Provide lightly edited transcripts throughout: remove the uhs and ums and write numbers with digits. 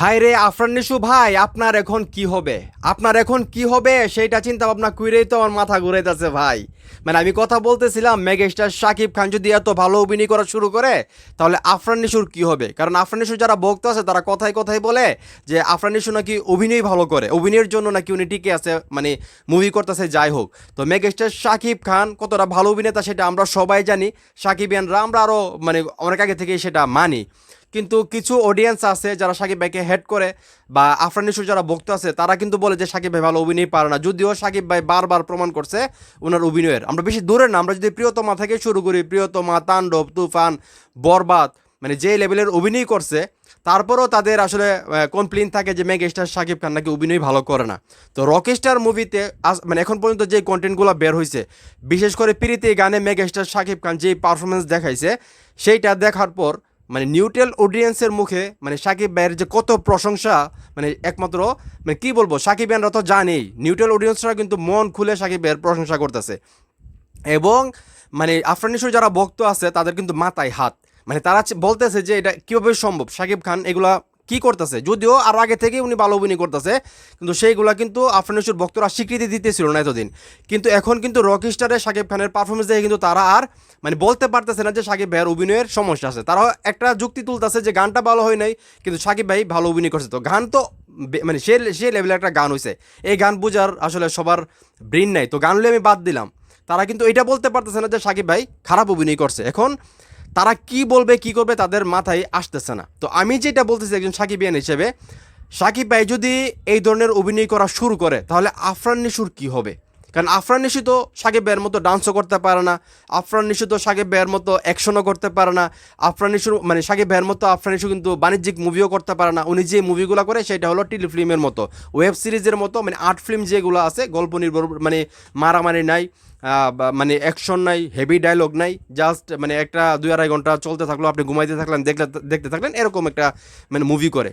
হায় রে আফরান নিশু ভাই, আপনার এখন কি হবে? আপনার এখন কি হবে সেইটা চিন্তা ভাবনা কইরেই তো আমার মাথা ঘুরাইতেছে ভাই। মানে আমি কথা বলতেছিলাম, মেগাস্টার শাকিব খান যদি এত ভালো অভিনয় করা শুরু করে তাহলে আফরান নিশুর কি হবে? কারণ আফরান নিশুর যারা ভক্ত আছে তারা কথায় কথায় বলে যে আফরান নিশু নাকি অভিনয় ভালো করে, অভিনয়ের জন্য নাকি উনি টিকে আছে, মানে মুভি করতেছে। যাই হোক, তো মেগাস্টার শাকিব খান কতটা ভালো অভিনেতা সেটা আমরা সবাই জানি। শাকিবিয়ানরা আমরা আরও মানে অনেক আগে থেকেই সেটা মানি। কিন্তু কিছু অডিয়েন্স আছে যারা সাকিব ভাইকে হেড করে, বা আফরান নিশোর যারা ভক্ত আছে তারা কিন্তু বলে যে সাকিব ভাই ভালো অভিনয় পারে না, যদিও সাকিব ভাই বারবার প্রমাণ করছে ওনার অভিনয়ের। আমরা বেশি দূরে না, আমরা যদি প্রিয়তমা থেকে শুরু করি, প্রিয়তমা, তাণ্ডব, তুফান, বরবাদ, মানে যে লেভেলের অভিনয় করছে, তারপরেও তাদের আসলে কমপ্লেন থাকে যে মেগাস্টার সাকিব খান নাকি অভিনয় ভালো করে না। তো রকস্টার মুভিতে মানে এখন পর্যন্ত যে কন্টেন্টগুলো বের হয়েছে, বিশেষ করে প্রীতি গানে মেগাস্টার সাকিব খান যে পারফরমেন্স দেখাইছে, সেইটা দেখার পর মানে নিউট্রাল অডিয়েন্সের মুখে মানে সাকিব ভাইয়ের যে কত প্রশংসা, মানে একমাত্র মানে কী বলবো, সাকিব ভাইয়েরা তো জানেই, নিউট্রাল অডিয়েন্সরা কিন্তু মন খুলে সাকিব ভাইয়ের প্রশংসা করতেছে। এবং মানে আফরান নিশোর যারা ভক্ত আছে তাদের কিন্তু মাথায় হাত, মানে তারা বলতেছে যে এটা কীভাবে সম্ভব, সাকিব খান এগুলা কি করতেছে। যদিও আর আগে থেকেই উনি ভালো অভিনয় করতেছে, কিন্তু সেইগুলা কিন্তু আফরান নিশোর ভক্তরা স্বীকৃতি দিতেছিল না এতদিন। কিন্তু এখন কিন্তু রকস্টারে সাকিব খানের পারফরমেন্স দেখে কিন্তু তারা আর মানে বলতে পারতেছে না যে সাকিব ভাইয়ের অভিনয়ের সমস্যা আছে। তারা একটা যুক্তি তুলতেছে যে গানটা ভালো হয় নাই, কিন্তু সাকিব ভাই ভালো অভিনয় করছে। তো গান তো মানে সে সে লেভেলের একটা গান হয়েছে, এই গান বোঝার আসলে সবার ব্রেন নাই, তো গানগুলো আমি বাদ দিলাম। তারা কিন্তু এটা বলতে পারতেছে না যে সাকিব ভাই খারাপ অভিনয় করছে। এখন তারা কি বলবে কি করবে তাদের মাথায় আসতেছে না। তো আমি যেটা বলতেছি একজন সাকিবিয়ান হিসেবে, সাকিব ভাই যদি এই ধরনের অভিনয় করা শুরু করে তাহলে আফরান নিশুর কি হবে? কারণ আফরান নিশু তো সাকিব ভাইয়ের মতো ডান্সও করতে পারে না, আফরান নিশু তো সাকিব ভাইয়ের মতো অ্যাকশনও করতে পারে না, আফরান নিশুর মানে সাকিব ভাইয়ের মতো আফরান নিশু কিন্তু বাণিজ্যিক মুভিও করতে পারে না। উনি যে মুভিগুলো করে সেটা হলো টেলিফিল্মের মতো, ওয়েব সিরিজের মতো, মানে আর্ট ফিল্ম যেগুলো আছে, গল্প নির্ভর, মানে মারামারি নাই, মানে অ্যাকশন নাই, হেভি ডায়লগ নাই, জাস্ট মানে একটা 2-2.5 ঘন্টা চলতে থাকলো, আপনি ঘুমাইতে থাকলেন, দেখতে থাকলেন, এরকম একটা মানে মুভি করে।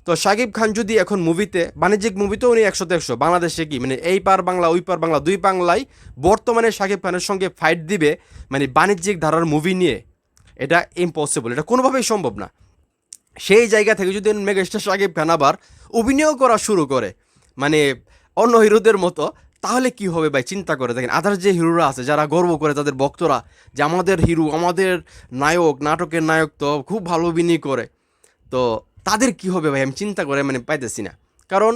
তো শাকিব খান যদি এখন মুভিতে, বাণিজ্যিক মুভিতেও উনি 100-100, বাংলাদেশে কি মানে এই পার বাংলা ওই পার বাংলা, দুই বাংলায় বর্তমানে শাকিব খানের সঙ্গে ফাইট দিবে মানে বাণিজ্যিক ধারার মুভি নিয়ে, এটা ইম্পসিবল, এটা কোনোভাবেই সম্ভব না। সেই জায়গা থেকে যদি মেগাস্টার শাকিব খান আবার অভিনয় করা শুরু করে মানে অন্য হিরোদের মতো, তাহলে কি হবে ভাই? চিন্তা করে দেখেন, আদার যে হিরোরা আছে যারা গর্ব করে তাদের ভক্তরা যে আমাদের হিরো, আমাদের নায়ক, নাটকের নায়ক তো খুব ভালো অভিনয় করে, তো তাদের কি হবে ভাই? আমি চিন্তা করে মানে পাইতেছি না। কারণ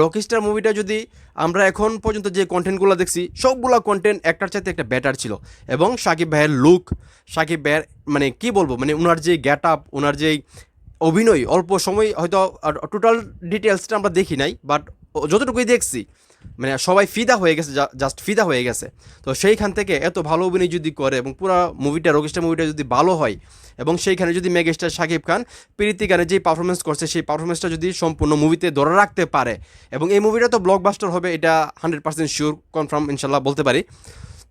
রকস্টার মুভিটা যদি আমরা এখন পর্যন্ত যে কন্টেন্টগুলো দেখছি, সবগুলো কন্টেন্ট একটার চাইতে একটা বেটার ছিল। এবং সাকিব ভাইয়ের লুক, সাকিব ভাইয়ের মানে কি বলবো, মানে ওনার যে গেট আপ, ওনার যেই অভিনয়, অল্প সময় হয়তো টোটাল ডিটেলসটা আমরা দেখি নাই, বাট যতটুকুই দেখছি মানে সবাই ফিদা হয়ে গেছে, জাস্ট ফিদা হয়ে গেছে। তো সেইখান থেকে এত ভালো অভিনয় যদি করে এবং পুরো মুভিটা, রকস্টার মুভিটা যদি ভালো হয়, এবং সেইখানে যদি মেগাস্টার শাকিব খান প্রীতি গানে যেই পারফরমেন্স করছে সেই পারফরমেন্সটা যদি সম্পূর্ণ মুভিতে ধরে রাখতে পারে, এবং এই মুভিটা তো ব্লকবাস্টার হবে, এটা 100% শিওর, কনফার্ম ইনশাল্লাহ বলতে পারি,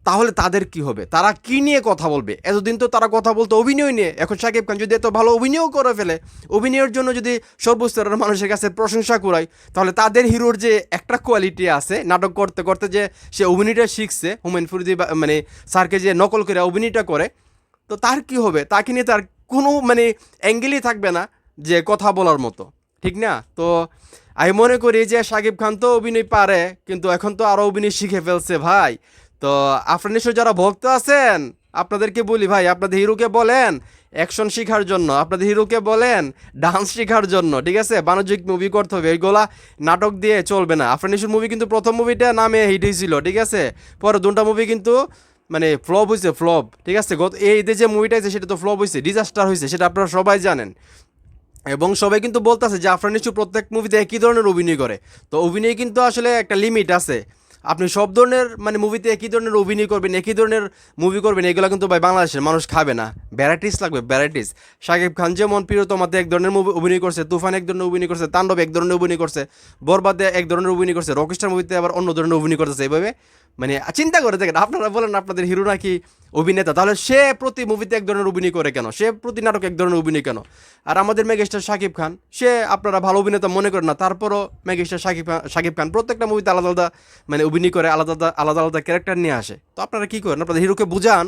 তাহলে তাদের কি হবে? তারা কি নিয়ে কথা বলবে? এতদিন তো তারা কথা বলতো অভিনয় নিয়ে, এখন শাকিব খান যদি এত ভালো অভিনয়ও করে ফেলে, অভিনয়ের জন্য যদি সর্বস্তরের মানুষের কাছে প্রশংসা করায়, তাহলে তাদের হিরোর যে একটা কোয়ালিটি আছে নাটক করতে করতে, যে সে অভিনয়টা শিখছে, হুমায়ুন ফরিদি মানে স্যারকে যে নকল করে অভিনয়টা করে, তো তার কি হবে? তাকে নিয়ে তার কোনো মানে অ্যাঙ্গেলই থাকবে না যে কথা বলার মতো, ঠিক না? তো আমি মনে করি যে শাকিব খান তো অভিনয় পারে, কিন্তু এখন তো আরও অভিনয় শিখে ফেলছে ভাই। তো আফরান নিশোর যারা ভক্ত আছেন, আপনাদেরকে বলি ভাই, আপনাদের হিরোকে বলেন অ্যাকশন শেখার জন্য, আপনাদের হিরোকে বলেন ডান্স শেখার জন্য, ঠিক আছে? বাণিজ্যিক মুভি করতে হবে, এইগুলা নাটক দিয়ে চলবে না। আফরান নিশোর মুভি কিন্তু প্রথম মুভিটা নামে হিট হয়েছিল, ঠিক আছে? পরে দুটা মুভি কিন্তু মানে ফ্লপ হয়েছে, ফ্লপ, ঠিক আছে? এই যে মুভিটা আছে সেটা তো ফ্লপ হয়েছে, ডিজাস্টার হয়েছে, সেটা আপনারা সবাই জানেন। এবং সবাই কিন্তু বলতেছে যে আফরান নিশো প্রত্যেক মুভিতে একই ধরনের অভিনয় করে, তো অভিনয় কিন্তু আসলে একটা লিমিট আছে। আপনি সব ধরনের মানে মুভিতে একই ধরনের অভিনয় করবেন, একই ধরনের মুভি করবেন, এগুলো কিন্তু ভাই বাংলাদেশের মানুষ খাবে না। ভ্যারাইটিস লাগবে, ভ্যারাইটিস। শাকিব খান যেমন প্রিয়তমাতে এক ধরনের মুভি অভিনয় করছে, তুফান এক ধরনের অভিনয় করছে, তাণ্ডব এক ধরনের অভিনয় করছে, বরবাদে এক ধরনের অভিনয় করছে, রকস্টার মুভিতে আবার অন্য ধরনের অভিনয় করতেছে। এইভাবে মানে চিন্তা করে দেখেন, আপনারা বলেন আপনাদের হিরো নাকি অভিনেতা, তাহলে সে প্রতি মুভিতে এক ধরনের অভিনয় করে কেন? সে প্রতি নাটকে এক ধরনের অভিনয় কেন? আর আমাদের মেগাস্টার শাকিব খান, সে আপনারা ভালো অভিনেতা মনে করেন না, তারপরও মেগাস্টার শাকিব খান প্রত্যেকটা মুভিতে আলাদা আলাদা মানে অভিনয় করে, আলাদা আলাদা আলাদা আলাদা ক্যারেক্টার নিয়ে আসে। তো আপনারা কী করেন? আপনাদের হিরোকে বুঝান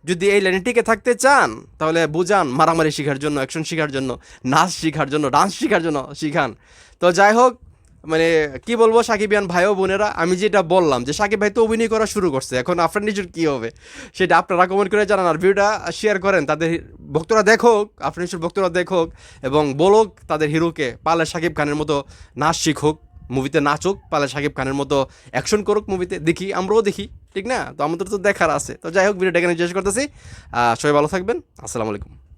যদি এই লাইনে টিকে থাকতে চান তাহলে বুঝান মারামারি শেখার জন্য, অ্যাকশন শেখার জন্য, নাচ শেখার জন্য, ডান্স শেখার জন্য শিখান। তো যাই হোক, মানে কি বলবো সাকিবিয়ান ভাই ও বোনেরা, আমি যেটা বললাম যে সাকিব ভাই তো অভিনয় করা শুরু করছে, এখন আপনার নিজের কী হবে সেটা আপনারা কমেন্ট করে জানান, আর ভিডিওটা শেয়ার করেন, তাদের ভক্তরা দেখুক, আপনার নিজের ভক্তরা দেখুক এবং বলুক তাদের হিরোকে পালে সাকিব খানের মতো নাচ শিখুক, মুভিতে নাচুক, পালে সাকিব খানের মতো অ্যাকশন করুক মুভিতে, দেখি, আমরাও দেখি, ঠিক না? তো আমাদের তো দেখার আছে। তো যাই হোক, ভিডিওটা এখানে শেষ করতেছি। সবাই ভালো থাকবেন, আসসালামু আলাইকুম।